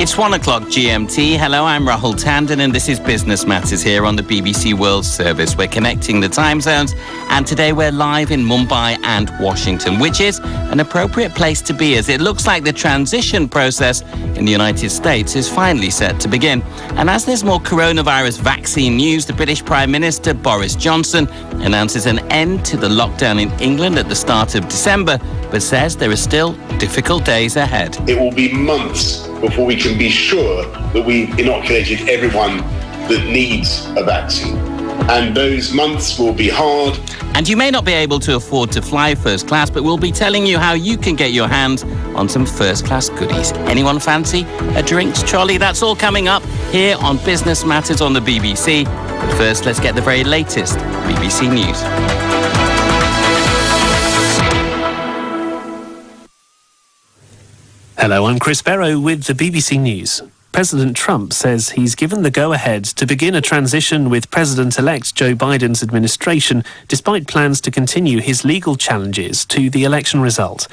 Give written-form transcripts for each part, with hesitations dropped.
It's 1 o'clock GMT. Hello, I'm Rahul Tandon, and this is Business Matters here on the BBC World Service. We're connecting the time zones, and today we're live in Mumbai and Washington, which is an appropriate place to be, as it looks like the transition process in the United States is finally set to begin. And as there's more coronavirus vaccine news, the British Prime Minister Boris Johnson announces an end to the lockdown in England at the start of December, but says there are still difficult days ahead. It will be months before we can be sure that we've inoculated everyone that needs a vaccine. And those months will be hard. And you may not be able to afford to fly first class, but we'll be telling you how you can get your hands on some first class goodies. Anyone fancy a drinks trolley? That's all coming up here on Business Matters on the BBC. But first, let's get the very latest BBC News. Hello, I'm Chris Barrow with the BBC News. President Trump says he's given the go-ahead to begin a transition with President-elect Joe Biden's administration, despite plans to continue his legal challenges to the election result.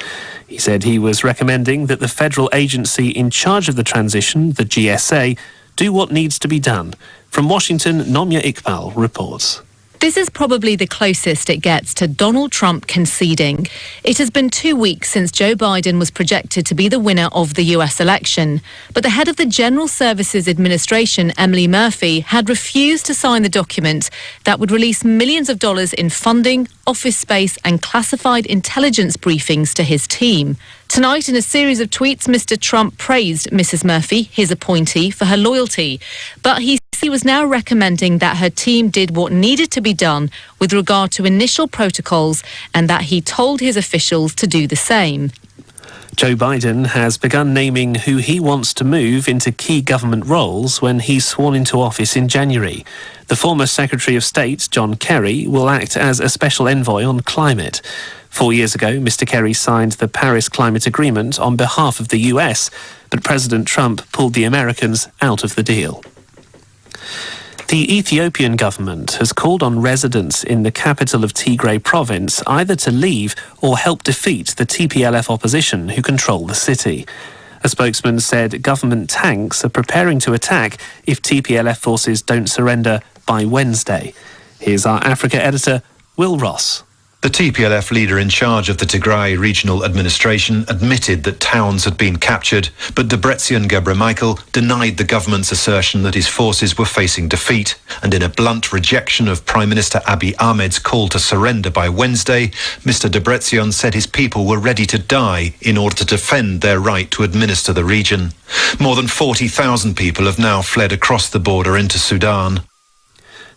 He said he was recommending that the federal agency in charge of the transition, the GSA, do what needs to be done. From Washington, Nomya Iqbal reports. This is probably the closest it gets to Donald Trump conceding. It has been 2 weeks since Joe Biden was projected to be the winner of the US election. But the head of the General Services Administration, Emily Murphy, had refused to sign the document that would release millions of dollars in funding, office space and classified intelligence briefings to his team. Tonight, in a series of tweets, Mr. Trump praised Mrs. Murphy, his appointee, for her loyalty. But he was now recommending that her team did what needed to be done with regard to initial protocols and that he told his officials to do the same. Joe Biden has begun naming who he wants to move into key government roles when he's sworn into office in January. The former Secretary of State, John Kerry, will act as a special envoy on climate. 4 years ago, Mr. Kerry signed the Paris Climate Agreement on behalf of the US, but President Trump pulled the Americans out of the deal. The Ethiopian government has called on residents in the capital of Tigray province either to leave or help defeat the TPLF opposition who control the city. A spokesman said government tanks are preparing to attack if TPLF forces don't surrender by Wednesday. Here's our Africa editor, Will Ross. The TPLF leader in charge of the Tigray Regional Administration admitted that towns had been captured, but Debretsion Gebremichael denied the government's assertion that his forces were facing defeat. And in a blunt rejection of Prime Minister Abiy Ahmed's call to surrender by Wednesday, Mr. Debretsion said his people were ready to die in order to defend their right to administer the region. More than 40,000 people have now fled across the border into Sudan.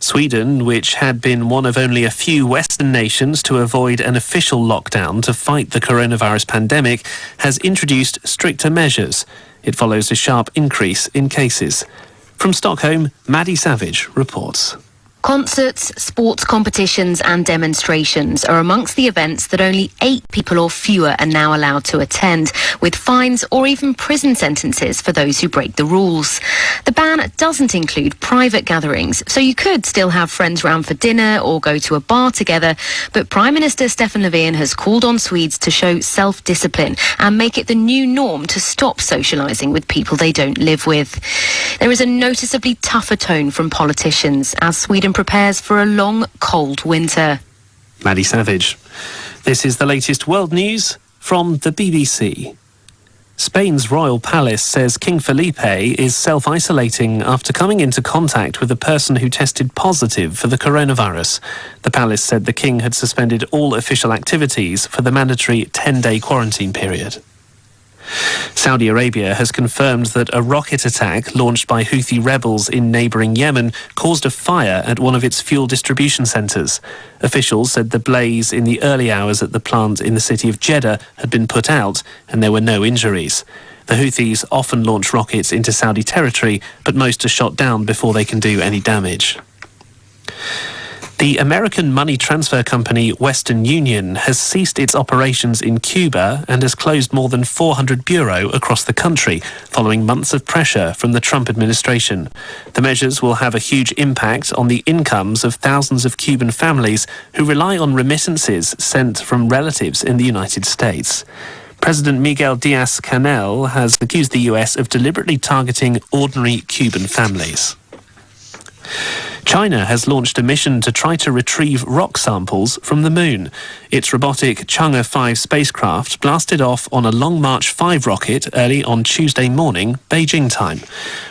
Sweden, which had been one of only a few Western nations to avoid an official lockdown to fight the coronavirus pandemic, has introduced stricter measures. It follows a sharp increase in cases. From Stockholm, Maddie Savage reports. Concerts, sports competitions and demonstrations are amongst the events that only 8 people or fewer are now allowed to attend, with fines or even prison sentences for those who break the rules. The ban doesn't include private gatherings, so you could still have friends round for dinner or go to a bar together, but Prime Minister Stefan Löfven has called on Swedes to show self-discipline and make it the new norm to stop socialising with people they don't live with. There is a noticeably tougher tone from politicians as Sweden prepares for a long, cold winter. Maddie Savage. This is the latest world news from the BBC. Spain's royal palace says King Felipe is self-isolating after coming into contact with a person who tested positive for the coronavirus. The palace said the king had suspended all official activities for the mandatory 10-day quarantine period. Saudi Arabia has confirmed that a rocket attack launched by Houthi rebels in neighbouring Yemen caused a fire at one of its fuel distribution centres. Officials said the blaze in the early hours at the plant in the city of Jeddah had been put out and there were no injuries. The Houthis often launch rockets into Saudi territory, but most are shot down before they can do any damage. The American money transfer company Western Union has ceased its operations in Cuba and has closed more than 400 bureaux across the country, following months of pressure from the Trump administration. The measures will have a huge impact on the incomes of thousands of Cuban families who rely on remittances sent from relatives in the United States. President Miguel Diaz-Canel has accused the US of deliberately targeting ordinary Cuban families. China has launched a mission to try to retrieve rock samples from the moon. Its robotic Chang'e 5 spacecraft blasted off on a Long March 5 rocket early on Tuesday morning, Beijing time.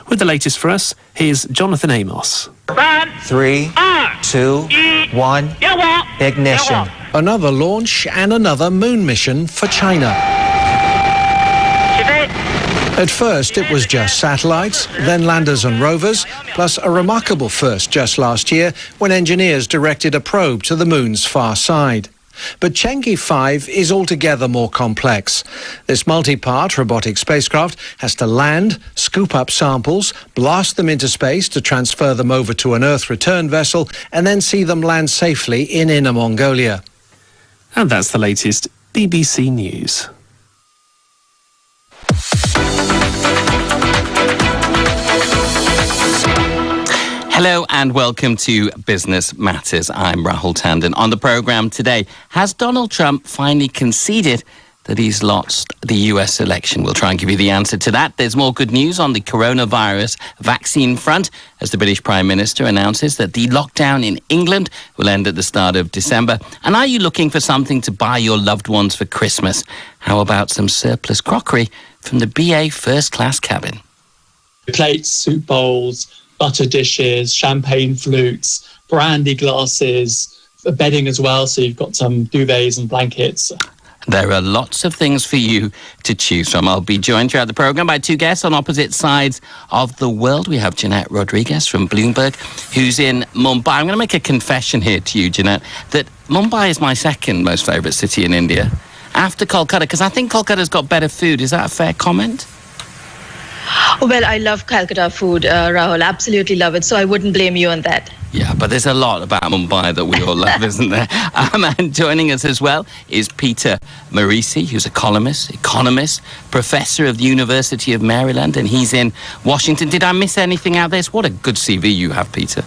With the latest for us, here's Jonathan Amos. 3, 2, 1, ignition. Another launch and another moon mission for China. At first, it was just satellites, then landers and rovers, plus a remarkable first just last year when engineers directed a probe to the moon's far side. But Chang'e 5 is altogether more complex. This multi-part robotic spacecraft has to land, scoop up samples, blast them into space to transfer them over to an Earth return vessel, and then see them land safely in Inner Mongolia. And that's the latest BBC News. Hello and welcome to Business Matters. I'm Rahul Tandon. On the programme today, has Donald Trump finally conceded that he's lost the US election? We'll try and give you the answer to that. There's more good news on the coronavirus vaccine front as the British Prime Minister announces that the lockdown in England will end at the start of December. And are you looking for something to buy your loved ones for Christmas? How about some surplus crockery from the BA first class cabin? Plates, soup bowls, butter dishes, champagne flutes, brandy glasses, bedding as well, so you've got some duvets and blankets. There are lots of things for you to choose from. I'll be joined throughout the programme by two guests on opposite sides of the world. We have Jeanette Rodriguez from Bloomberg, who's in Mumbai. I'm going to make a confession here to you, Jeanette, that Mumbai is my second most favourite city in India, after Kolkata, because I think Kolkata's got better food. Is that a fair comment? Well, I love Calcutta food, Rahul. Absolutely love it. So I wouldn't blame you on that. Yeah, but there's a lot about Mumbai that we all love, isn't there? And joining us as well is Peter Marisi, who's a columnist, economist, professor of the University of Maryland, and he's in Washington. Did I miss anything out there? What a good CV you have, Peter.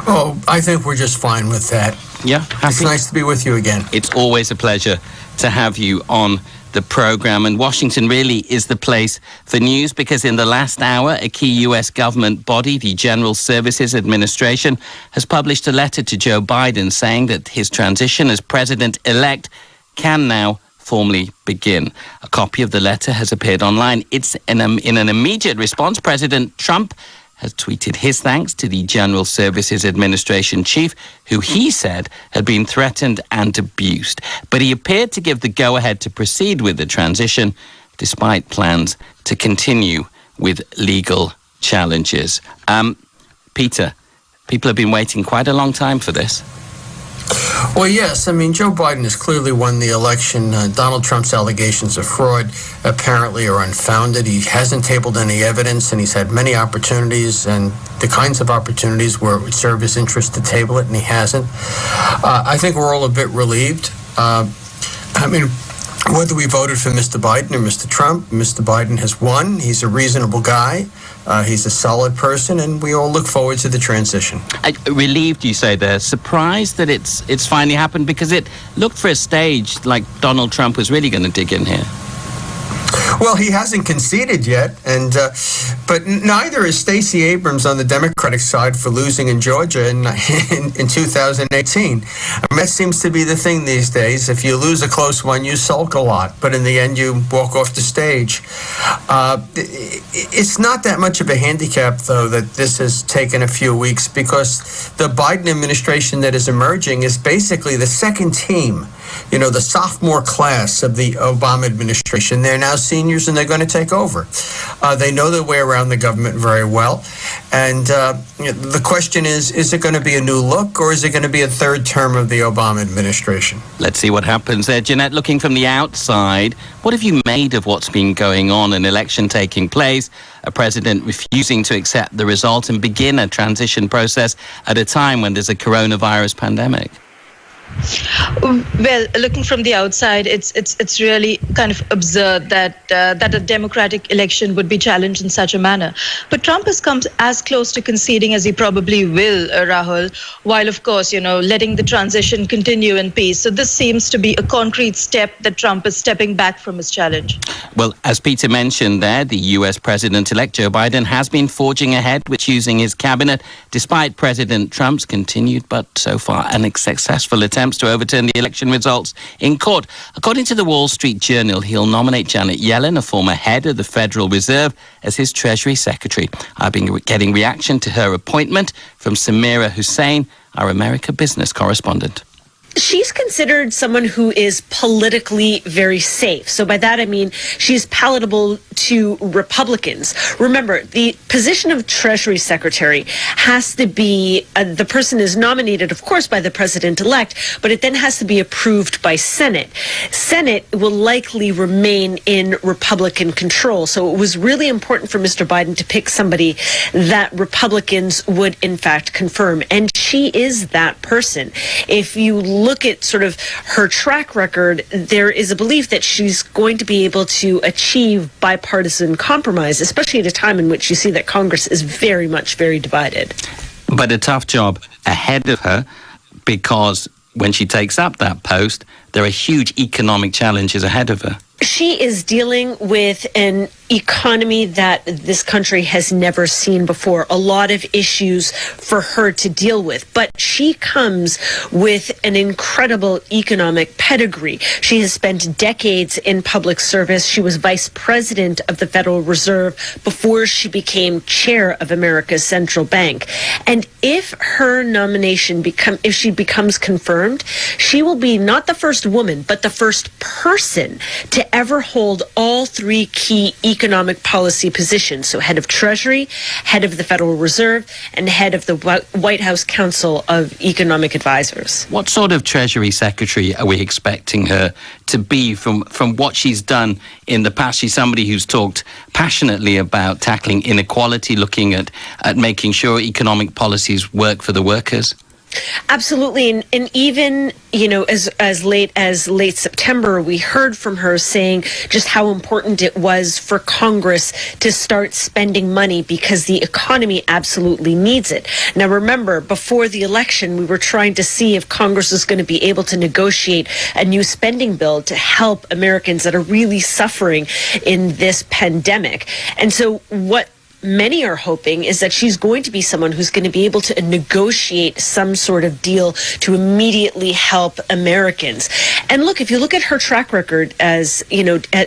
Oh, I think we're just fine with that. Yeah, happy? It's nice to be with you again. It's always a pleasure to have you on the programme, and Washington really is the place for news because in the last hour a key US government body, the General Services Administration, has published a letter to Joe Biden saying that his transition as president-elect can now formally begin. A copy of the letter has appeared online. It's in an immediate response. President Trump has tweeted his thanks to the General Services Administration chief, who he said had been threatened and abused. But he appeared to give the go-ahead to proceed with the transition, despite plans to continue with legal challenges. Peter, people have been waiting quite a long time for this. Well, yes. I mean, Joe Biden has clearly won the election. Donald Trump's allegations of fraud apparently are unfounded. He hasn't tabled any evidence, and he's had many opportunities, and the kinds of opportunities where it would serve his interest to table it, and he hasn't. I think we're all a bit relieved. I mean, whether we voted for Mr. Biden or Mr. Trump, Mr. Biden has won. He's a reasonable guy. He's a solid person, and we all look forward to the transition. Relieved, you say there. Surprised that it's finally happened, because it looked for a stage like Donald Trump was really going to dig in here. Well, he hasn't conceded yet, but neither is Stacey Abrams on the Democratic side for losing in Georgia in 2018. I mean, that seems to be the thing these days. If you lose a close one, you sulk a lot, but in the end, you walk off the stage. It's not that much of a handicap, though, that this has taken a few weeks, because the Biden administration that is emerging is basically the second team, the sophomore class of the Obama administration. They're now seniors, and they're going to take over. They know their way around the government very well. And the question is it going to be a new look, or is it going to be a third term of the Obama administration? Let's see what happens there. Jeanette, looking from the outside, what have you made of what's been going on? An election taking place, a president refusing to accept the result and begin a transition process at a time when there's a coronavirus pandemic. Well, looking from the outside, it's really kind of absurd that that a democratic election would be challenged in such a manner. But Trump has come as close to conceding as he probably will, Rahul, while of course, letting the transition continue in peace. So this seems to be a concrete step that Trump is stepping back from his challenge. Well, as Peter mentioned there, the US President-elect Joe Biden has been forging ahead with choosing his cabinet, despite President Trump's continued but so far unsuccessful attempts to overturn the election results in court. According to the Wall Street Journal, he'll nominate Janet Yellen, a former head of the Federal Reserve, as his Treasury Secretary. I've been getting reaction to her appointment from Samira Hussain, our America business correspondent. She's considered someone who is politically very safe. So by that I mean she's palatable to Republicans. Remember, the position of Treasury Secretary has to be, the person is nominated, of course, by the president-elect, but it then has to be approved by Senate. Senate will likely remain in Republican control. So it was really important for Mr. Biden to pick somebody that Republicans would, in fact, confirm. And she is that person. If you look at sort of her track record, there is a belief that she's going to be able to achieve bipartisan compromise, especially at a time in which you see that Congress is very divided. But a tough job ahead of her, because when she takes up that post, there are huge economic challenges ahead of her. She is dealing with an economy that this country has never seen before. A lot of issues for her to deal with. But she comes with an incredible economic pedigree. She has spent decades in public service. She was vice president of the Federal Reserve before she became chair of America's central bank. And if her nomination if she becomes confirmed, she will be not the first woman, but the first person to ever hold all three key economic policy positions. So head of Treasury, head of the Federal Reserve, and head of the White House Council of Economic Advisors. What sort of Treasury Secretary are we expecting her to be from what she's done in the past? She's somebody who's talked passionately about tackling inequality, looking at making sure economic policies work for the workers. Absolutely. And even, as late as late September, we heard from her saying just how important it was for Congress to start spending money because the economy absolutely needs it. Now, remember, before the election, we were trying to see if Congress was going to be able to negotiate a new spending bill to help Americans that are really suffering in this pandemic. And so what many are hoping is that she's going to be someone who's going to be able to negotiate some sort of deal to immediately help Americans. And look, if you look at her track record as,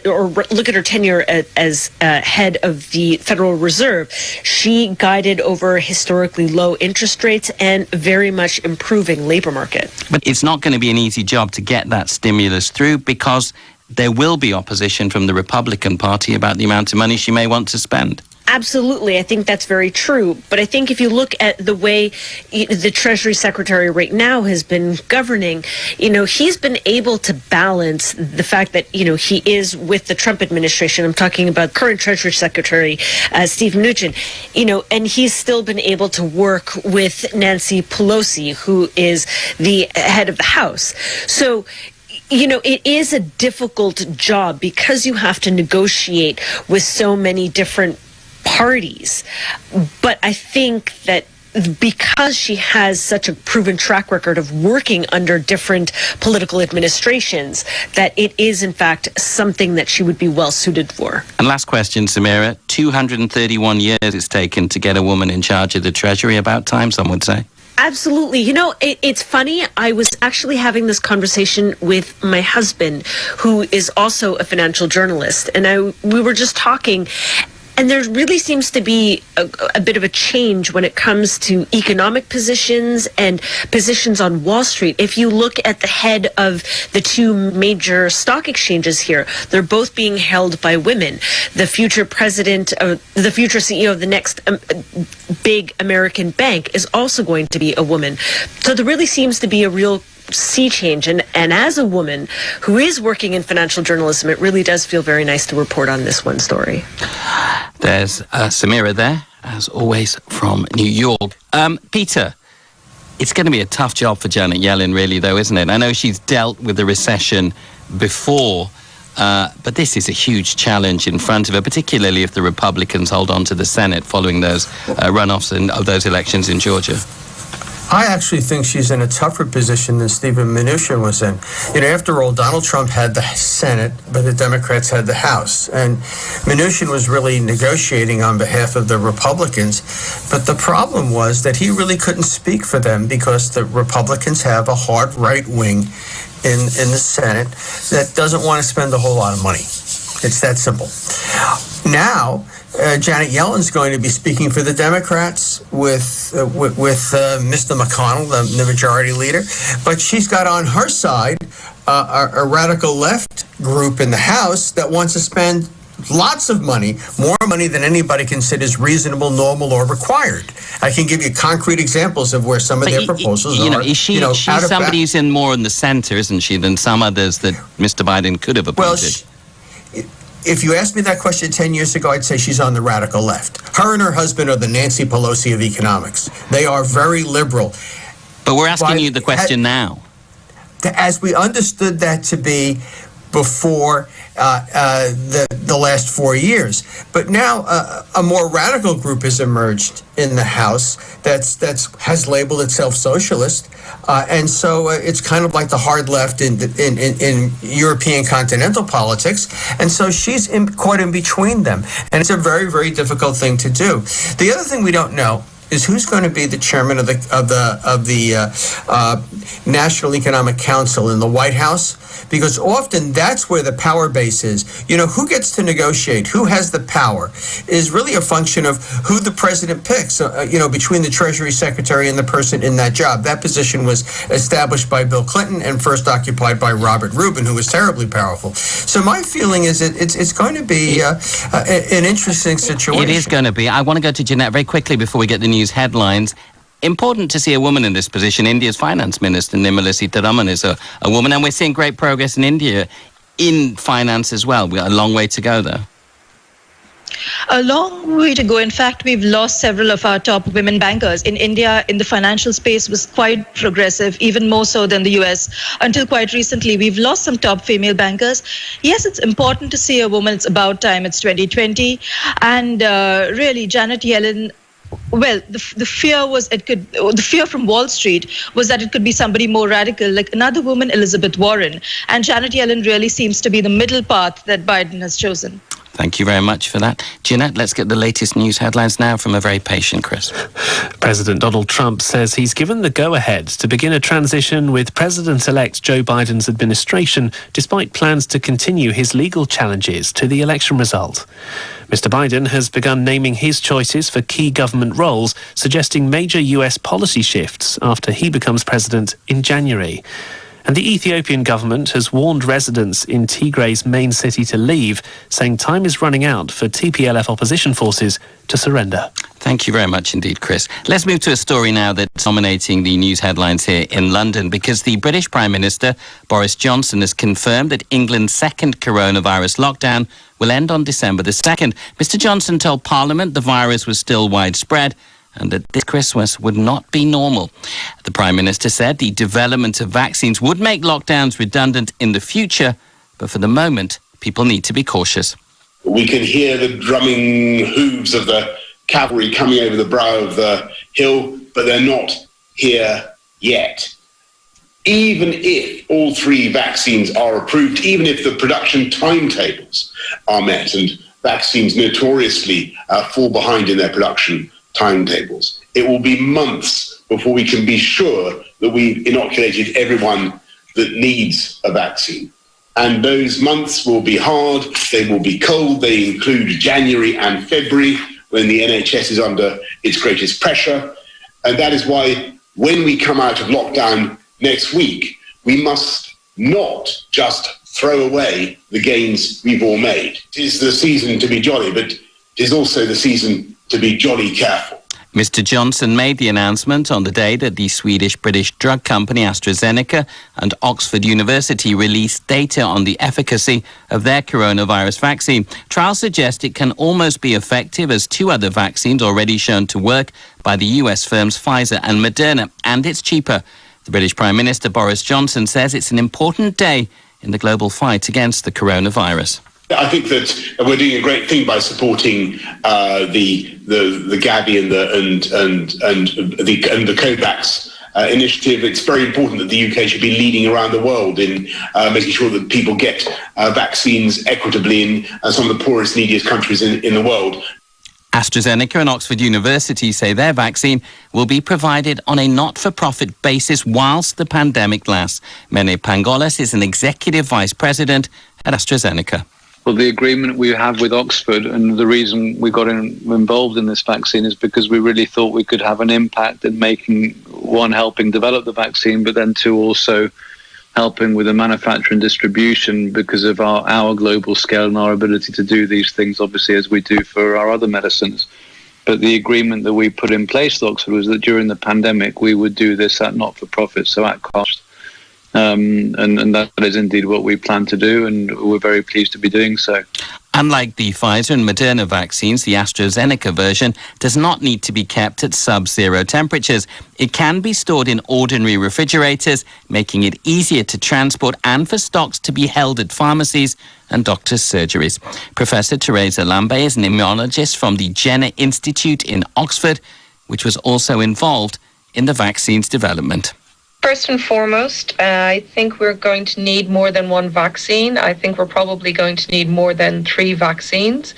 or look at her tenure as head of the Federal Reserve, she guided over historically low interest rates and very much improving labor market. But it's not going to be an easy job to get that stimulus through, because there will be opposition from the Republican Party about the amount of money she may want to spend. Absolutely. I think that's very true. But I think if you look at the way the Treasury Secretary right now has been governing, he's been able to balance the fact that, he is with the Trump administration. I'm talking about current Treasury Secretary Steve Mnuchin, and he's still been able to work with Nancy Pelosi, who is the head of the House. So it is a difficult job because you have to negotiate with so many different parties. But I think that because she has such a proven track record of working under different political administrations, that it is, in fact, something that she would be well suited for. And last question, Samira. 231 years it's taken to get a woman in charge of the Treasury. About time, some would say. Absolutely. It's funny. I was actually having this conversation with my husband, who is also a financial journalist, and we were just talking. And there really seems to be a bit of a change when it comes to economic positions and positions on Wall Street. If you look at the head of the two major stock exchanges here, they're both being held by women. The future the future CEO of the next big American bank is also going to be a woman. So there really seems to be a real sea change. And as a woman who is working in financial journalism, it really does feel very nice to report on this one story. There's Samira there, as always, from New York. Peter, It's going to be a tough job for Janet Yellen, really, though, isn't it? I know she's dealt with the recession before, but this is a huge challenge in front of her, particularly if the Republicans hold on to the Senate following those runoffs and those elections in Georgia. I actually think she's in a tougher position than Stephen Mnuchin was in. After all, Donald Trump had the Senate, but the Democrats had the House. And Mnuchin was really negotiating on behalf of the Republicans. But the problem was that he really couldn't speak for them because the Republicans have a hard right wing in the Senate that doesn't want to spend a whole lot of money. It's that simple. Now, Janet Yellen's going to be speaking for the Democrats with Mr. McConnell, the majority leader. But she's got on her side a radical left group in the House that wants to spend lots of money, more money than anybody considers reasonable, normal, or required. I can give you concrete examples of where some of their proposals are. She's somebody who's in more in the center, isn't she, than some others that Mr. Biden could have appointed? If you asked me that question 10 years ago, I'd say she's on the radical left. Her and her husband are the Nancy Pelosi of economics. They are very liberal. But we're asking you the question now. As we understood that to be before the last 4 years. But now a more radical group has emerged in the House that has labeled itself socialist. And so it's kind of like the hard left in European continental politics. And so she's caught in between them. And it's a very, very difficult thing to do. The other thing we don't know is who's going to be the chairman of the National Economic Council in the White House, because often that's where the power base is. Who gets to negotiate, who has the power, is really a function of who the president picks, between the Treasury Secretary and the person in that job. That position was established by Bill Clinton and first occupied by Robert Rubin, who was terribly powerful. So my feeling is it's going to be an interesting situation. It is going to be. I want to go to Jeanette very quickly before we get the news headlines. Important to see a woman in this position. India's finance minister, Nirmala Sitharaman, is a woman, and we're seeing great progress in India in finance as well. We've got a long way to go, though. A long way to go. In fact, we've lost several of our top women bankers. In India, in the financial space, was quite progressive, even more so than the US. Until quite recently, we've lost some top female bankers. Yes, it's important to see a woman. It's about time. It's 2020. And really, Janet Yellen, well, the fear from Wall Street was that it could be somebody more radical, like another woman, Elizabeth Warren. And Janet Yellen really seems to be the middle path that Biden has chosen. Thank you very much for that. Jeanette, let's get the latest news headlines now from a very patient Chris. President Donald Trump says he's given the go-ahead to begin a transition with President-elect Joe Biden's administration, despite plans to continue his legal challenges to the election result. Mr. Biden has begun naming his choices for key government roles, suggesting major US policy shifts after he becomes president in January. And the Ethiopian government has warned residents in Tigray's main city to leave, saying time is running out for TPLF opposition forces to surrender. Thank you very much indeed, Chris. Let's move to a story now that's dominating the news headlines here in London, because the British Prime Minister, Boris Johnson, has confirmed that England's second coronavirus lockdown will end on December the 2nd. Mr. Johnson told Parliament the virus was still widespread and that this Christmas would not be normal. The Prime Minister said the development of vaccines would make lockdowns redundant in the future, but for the moment, people need to be cautious. We can hear the drumming hooves of the cavalry coming over the brow of the hill, but they're not here yet. Even if all three vaccines are approved, even if the production timetables are met, and vaccines notoriously fall behind in their production timetables, it will be months before we can be sure that we've inoculated everyone that needs a vaccine. And those months will be hard, they will be cold, they include January and February, when the NHS is under its greatest pressure. And that is why when we come out of lockdown next week, we must not just throw away the gains we've all made. It is the season to be jolly, but it is also the season to be jolly careful. Mr. Johnson made the announcement on the day that the Swedish-British drug company AstraZeneca and Oxford University released data on the efficacy of their coronavirus vaccine. Trials suggest it can almost be effective as two other vaccines already shown to work by the US firms Pfizer and Moderna, and it's cheaper. The British Prime Minister Boris Johnson says it's an important day in the global fight against the coronavirus. I think that we're doing a great thing by supporting the Gavi and the COVAX initiative. It's very important that the UK should be leading around the world in making sure that people get vaccines equitably in some of the poorest, neediest countries in the world. AstraZeneca and Oxford University say their vaccine will be provided on a not-for-profit basis whilst the pandemic lasts. Mene Pangolas is an executive vice president at AstraZeneca. Well, the agreement we have with Oxford, and the reason we got involved in this vaccine is because we really thought we could have an impact in making, one, helping develop the vaccine, but then two, also helping with the manufacture and distribution because of our global scale and our ability to do these things, obviously, as we do for our other medicines. But the agreement that we put in place with Oxford was that during the pandemic, we would do this at not-for-profit, so at cost. And that is indeed what we plan to do, and we're very pleased to be doing so. Unlike the Pfizer and Moderna vaccines, the AstraZeneca version does not need to be kept at sub-zero temperatures. It can be stored in ordinary refrigerators, making it easier to transport and for stocks to be held at pharmacies and doctors' surgeries. Professor Teresa Lambe is an immunologist from the Jenner Institute in Oxford, which was also involved in the vaccine's development. First and foremost, I think we're going to need more than one vaccine. I think we're probably going to need more than 3 vaccines.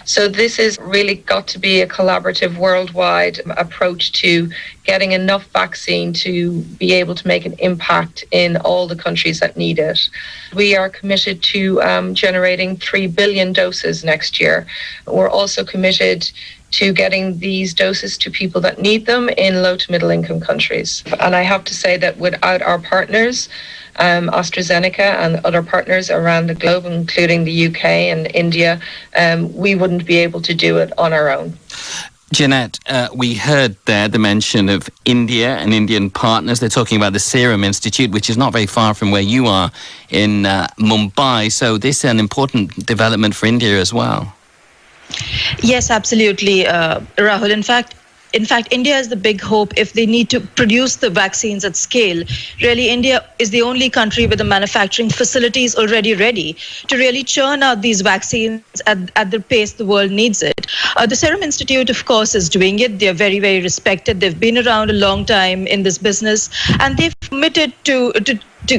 So this has really got to be a collaborative worldwide approach to getting enough vaccine to be able to make an impact in all the countries that need it. We are committed to generating 3 billion doses next year. We're also committed to getting these doses to people that need them in low to middle income countries. And I have to say that without our partners, AstraZeneca and other partners around the globe, including the UK and India, we wouldn't be able to do it on our own. Jeanette, we heard there the mention of India and Indian partners. They're talking about the Serum Institute, which is not very far from where you are in Mumbai. So this is an important development for India as well. Yes, absolutely, Rahul. In fact, India is the big hope if they need to produce the vaccines at scale. Really, India is the only country with the manufacturing facilities already ready to really churn out these vaccines at the pace the world needs it. The Serum Institute, of course, is doing it. They're very, very respected. They've been around a long time in this business, and they've committed to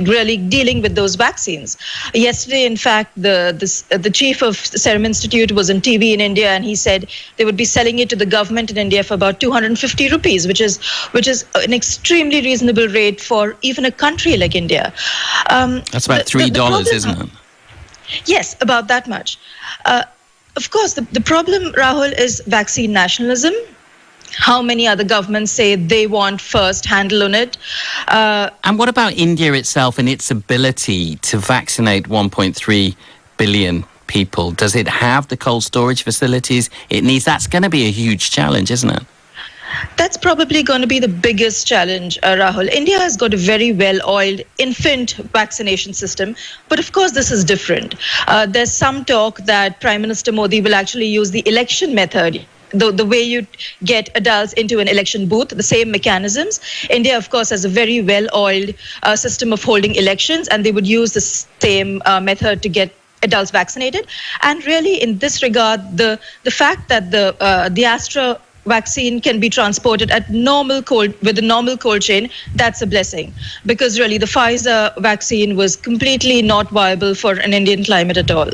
really dealing with those vaccines. Yesterday, in fact, the chief of the Serum Institute was on TV in India, and he said they would be selling it to the government in India for about 250 rupees, which is an extremely reasonable rate for even a country like India. That's about $3, isn't it? Yes, about that much. Of course, the problem, Rahul, is vaccine nationalism. How many other governments say they want first handle on it? And what about India itself and its ability to vaccinate 1.3 billion people? Does it have the cold storage facilities it needs? That's going to be a huge challenge, isn't it? That's probably going to be the biggest challenge, Rahul. India has got a very well-oiled infant vaccination system, but of course this is different. There's some talk that Prime Minister Modi will actually use the election method. The way you get adults into an election booth, the same mechanisms. India, of course, has a very well-oiled system of holding elections, and they would use the same method to get adults vaccinated. And really, in this regard, the fact that the Astra vaccine can be transported at with a normal cold chain, that's a blessing. Because really, the Pfizer vaccine was completely not viable for an Indian climate at all.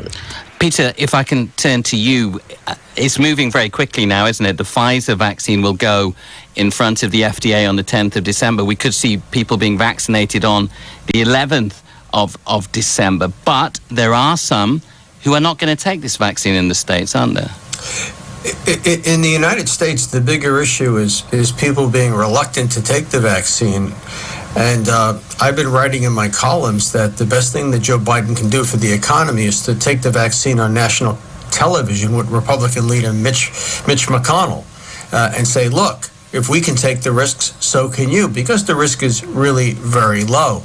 Peter, if I can turn to you, it's moving very quickly now, isn't it? The Pfizer vaccine will go in front of the FDA on the 10th of December. We could see people being vaccinated on the 11th of December. But there are some who are not going to take this vaccine in the States, aren't there? In the United States, the bigger issue is people being reluctant to take the vaccine. And I've been writing in my columns that the best thing that Joe Biden can do for the economy is to take the vaccine on national television with Republican leader Mitch McConnell. and say, look, if we can take the risks, so can you, because the risk is really very low.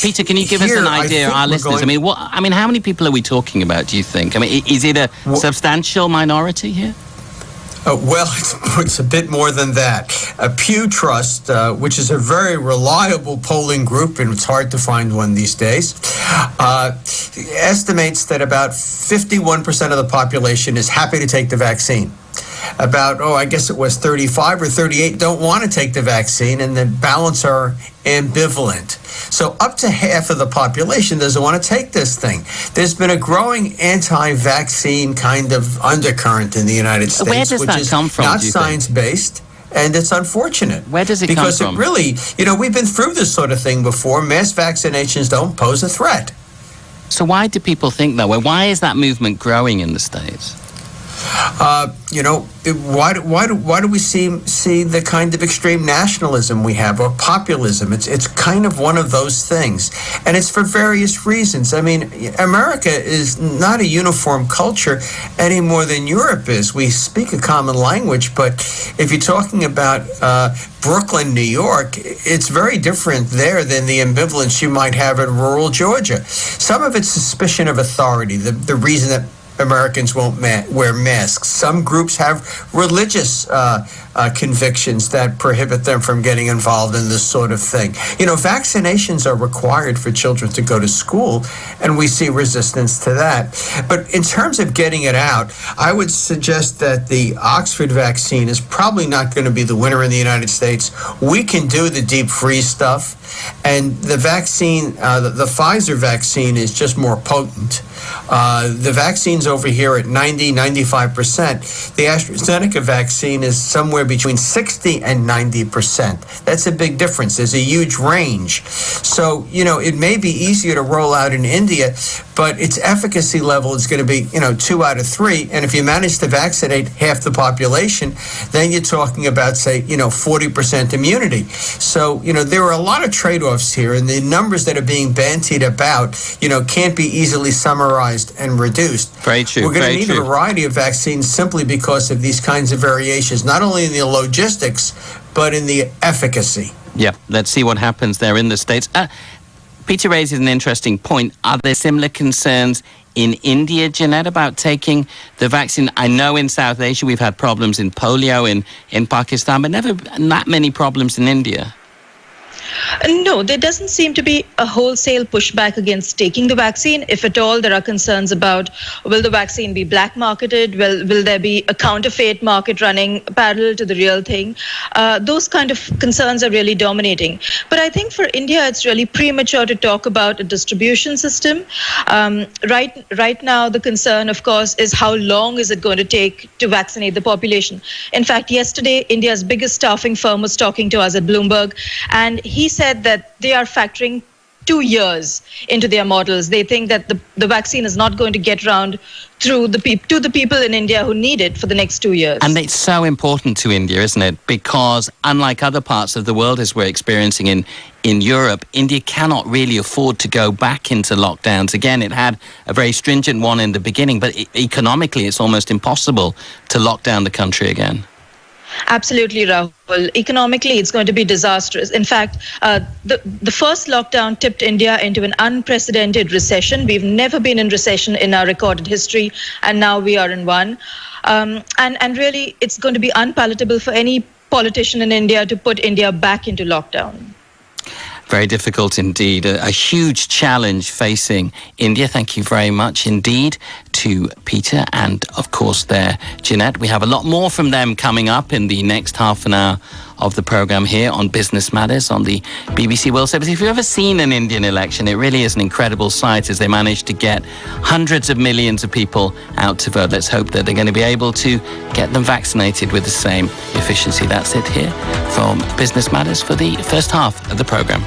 Peter, can you give us an idea, our listeners? How many people are we talking about, do you think? Is it a substantial minority here? Well, it's a bit more than that. Pew Trust, which is a very reliable polling group, and it's hard to find one these days, estimates that about 51% of the population is happy to take the vaccine. About, I guess it was 35 or 38 don't want to take the vaccine, and the balance are ambivalent. So up to half of the population doesn't want to take this thing. There's been a growing anti-vaccine kind of undercurrent in the United States. Where does that come from, not science-based. And it's unfortunate. Where does it come from? Because it really, we've been through this sort of thing before. Mass vaccinations don't pose a threat. So why do people think that way? Why is that movement growing in the States? Why do we see the kind of extreme nationalism we have, or populism? It's kind of one of those things, and it's for various reasons. America is not a uniform culture any more than Europe is. We speak a common language, but if you're talking about Brooklyn, New York, it's very different there than the ambivalence you might have in rural Georgia. Some of it's suspicion of authority, the reason that Americans won't wear masks. Some groups have religious convictions that prohibit them from getting involved in this sort of thing. Vaccinations are required for children to go to school, and we see resistance to that. But in terms of getting it out, I would suggest that the Oxford vaccine is probably not going to be the winner in the United States. We can do the deep freeze stuff, and the vaccine, the Pfizer vaccine, is just more potent. The vaccines over here at 90-95%. The AstraZeneca vaccine is somewhere between 60 and 90%. That's a big difference. There's a huge range. So, it may be easier to roll out in India, but its efficacy level is going to be, 2 out of 3. And if you manage to vaccinate half the population, then you're talking about, say, 40% immunity. So, there are a lot of trade-offs here, and the numbers that are being bandied about, can't be easily summarized and reduced. Very true. We're going to need a variety of vaccines simply because of these kinds of variations, not only in the logistics, but in the efficacy. Yeah, let's see what happens there in the States. Peter raises an interesting point. Are there similar concerns in India, Jeanette, about taking the vaccine? I know in South Asia we've had problems in polio in Pakistan, but never that many problems in India. No, there doesn't seem to be a wholesale pushback against taking the vaccine. If at all, there are concerns about, will the vaccine be black marketed? Will there be a counterfeit market running parallel to the real thing? Those kind of concerns are really dominating. But I think for India, it's really premature to talk about a distribution system. Right now, the concern, of course, is how long is it going to take to vaccinate the population? In fact, yesterday, India's biggest staffing firm was talking to us at Bloomberg, and he said that they are factoring 2 years into their models. They think that the vaccine is not going to get around to the people in India who need it for the next 2 years. And it's so important to India, isn't it? Because unlike other parts of the world, as we're experiencing in Europe, India cannot really afford to go back into lockdowns. Again, it had a very stringent one in the beginning, but economically, it's almost impossible to lock down the country again. Absolutely, Rahul. Economically, it's going to be disastrous. In fact, the first lockdown tipped India into an unprecedented recession. We've never been in recession in our recorded history, and now we are in one. And really, it's going to be unpalatable for any politician in India to put India back into lockdown. Very difficult indeed. A huge challenge facing India. Thank you very much indeed to Peter and, of course, there, Jeanette. We have a lot more from them coming up in the next half an hour of the programme here on Business Matters on the BBC World Service. If you've ever seen an Indian election, it really is an incredible sight as they manage to get hundreds of millions of people out to vote. Let's hope that they're going to be able to get them vaccinated with the same efficiency. That's it here from Business Matters for the first half of the programme.